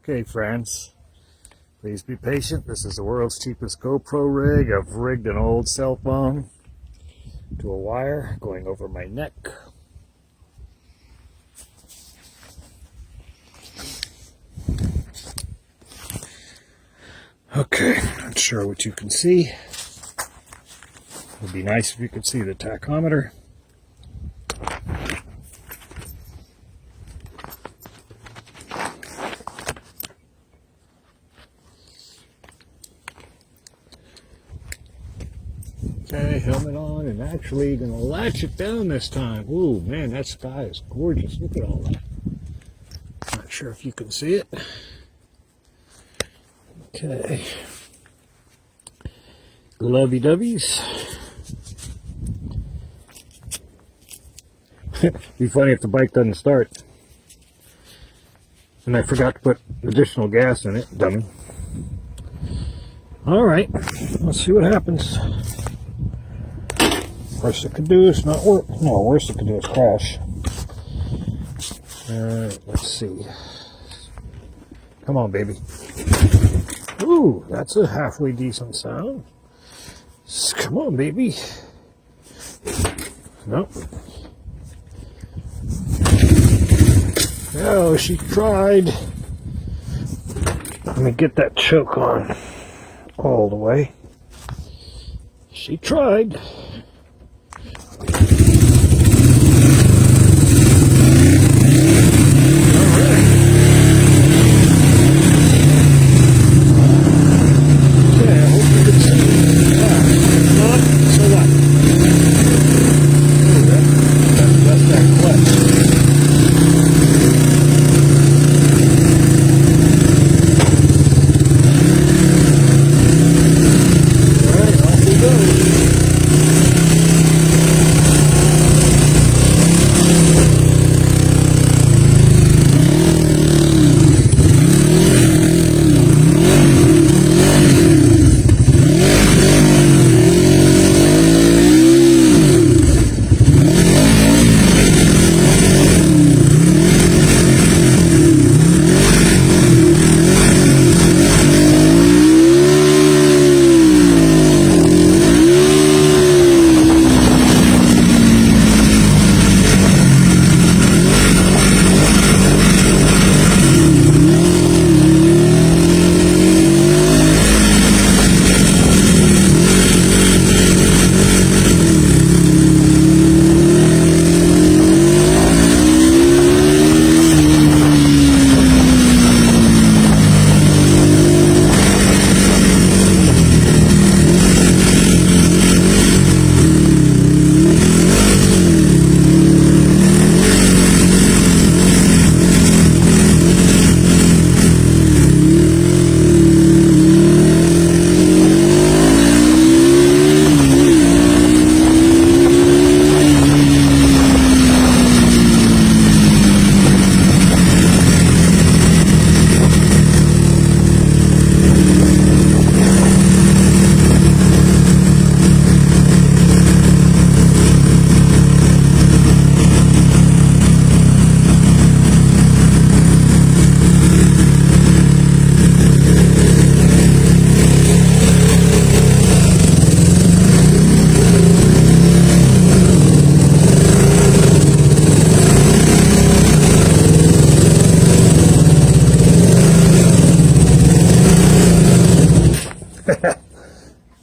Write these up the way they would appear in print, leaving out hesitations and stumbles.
Okay, friends, please be patient. This is the world's cheapest GoPro rig. I've rigged an old cell phone to a wire going over my neck. Okay, not sure what you can see. It would be nice if you could see the tachometer. Okay, helmet on, and actually gonna latch it down this time. Ooh, man, that sky is gorgeous. Look at all that. Not sure if you can see it. Okay. Lovey-dovey's. Be funny if the bike doesn't start. And I forgot to put additional gas in it, dummy. Alright, let's see what happens. Worst it could do is not work. No, worst it could do is crash. Alright, let's see. Come on, baby. Ooh, that's a halfway decent sound. Come on, baby. Nope. Oh, she tried. Let me get that choke on all the way. She tried.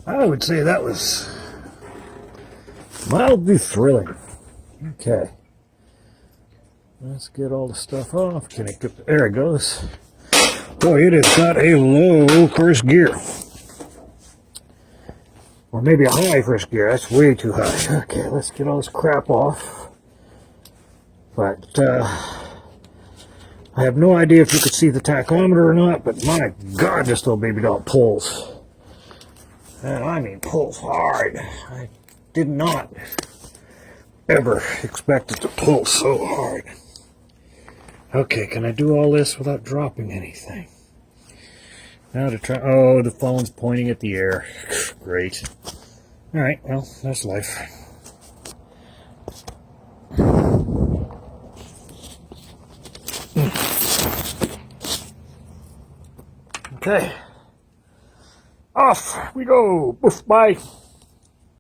I would say that was mildly thrilling. Okay. Let's get all the stuff off. Can it get, there it goes. Boy, it has got a low first gear. Or maybe a high first gear. That's way too high. Okay, let's get all this crap off. But, I have no idea if you could see the tachometer or not, but my God, this little baby doll pulls. And I mean pulls hard. I did not ever expect it to pull so hard. Okay, can I do all this without dropping anything? Now to try, oh, the phone's pointing at the air. Great. Alright, well, that's life. Okay. Off we go. Boof, bye.